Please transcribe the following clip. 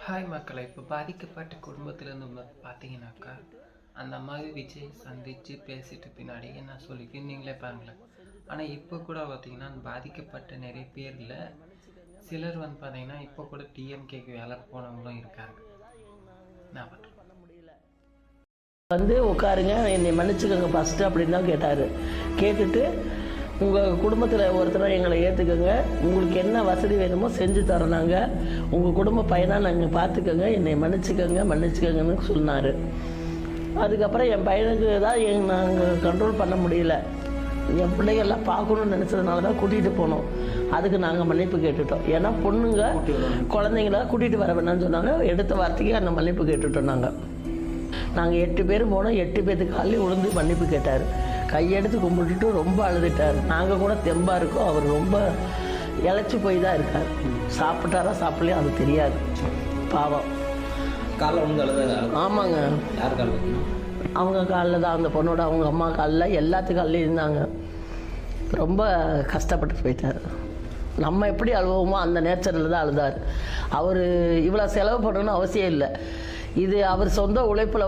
Hi மக்களை, இப்போ பாதிக்கப்பட்ட குடும்பத்திலேருந்து பார்த்தீங்கன்னாக்கா, அந்த அம்மாவை விஜய் சந்தித்து பேசிட்டு பின்னாடி என்ன சொல்லிக்கு நீங்களே பாருங்களேன். ஆனால் இப்போ கூட பார்த்தீங்கன்னா பாதிக்கப்பட்ட நிறைய பேரில் சிலர் பார்த்தீங்கன்னா இப்போ கூட டிஎம்கேக்கு வேலை போனவங்களும் இருக்காங்க. என்ன பண்ணுறோம் உட்காருங்க, என்னை மன்னிச்சுக்கோங்க ஃபஸ்ட்டு அப்படின்னு தான் கேட்டார். கேட்டுட்டு உங்கள் குடும்பத்தில் ஒருத்தரை எங்களை ஏற்றுக்கோங்க, உங்களுக்கு என்ன வசதி வேணுமோ செஞ்சு தரோம், நாங்கள் உங்கள் குடும்ப பையனாக நாங்கள் பார்த்துக்கோங்க, என்னை மன்னிச்சுக்கோங்கன்னு சொன்னார். அதுக்கப்புறம் என் பையனுக்கு தான் நாங்கள் கண்ட்ரோல் பண்ண முடியல. என் பிள்ளைகள்லாம் பார்க்கணுன்னு நினச்சதுனால தான் கூட்டிகிட்டு போனோம். அதுக்கு நாங்கள் மன்னிப்பு கேட்டுட்டோம். ஏன்னா பொண்ணுங்க குழந்தைங்கள கூட்டிகிட்டு வர வேணாம்னு சொன்னாங்க. எடுத்த வார்த்தைக்கு அந்த மன்னிப்பு கேட்டுட்டோம். நாங்கள் 8 பேர் போனோம். 8 பேருக்கு காலையில் விழுந்து மன்னிப்பு கேட்டார். கையெடுத்து கும்பிட்டுட்டு ரொம்ப அழுதுட்டார். நாங்கள் கூட தெம்பாக இருக்கோம், அவர் ரொம்ப இழைச்சி போய் தான் இருக்கார். சாப்பிட்டாரா சாப்பிடலையா அது தெரியாது. பாவம். காலைல வந்து அழுதா? ஆமாங்க. யார் காலில்? அவங்க காலில் தான், அந்த பொண்ணோட அவங்க அம்மா காலில், எல்லாத்து காலிலையும் இருந்தாங்க. ரொம்ப கஷ்டப்பட்டு போயிட்டார். நம்ம எப்படி அழுவோமோ அந்த நேச்சரில் தான் அழுதார். அவர் இவ்வளோ செலவு பண்ணணும்னு அவசியம் இல்லை. இது அவர் சொந்த உழைப்பில்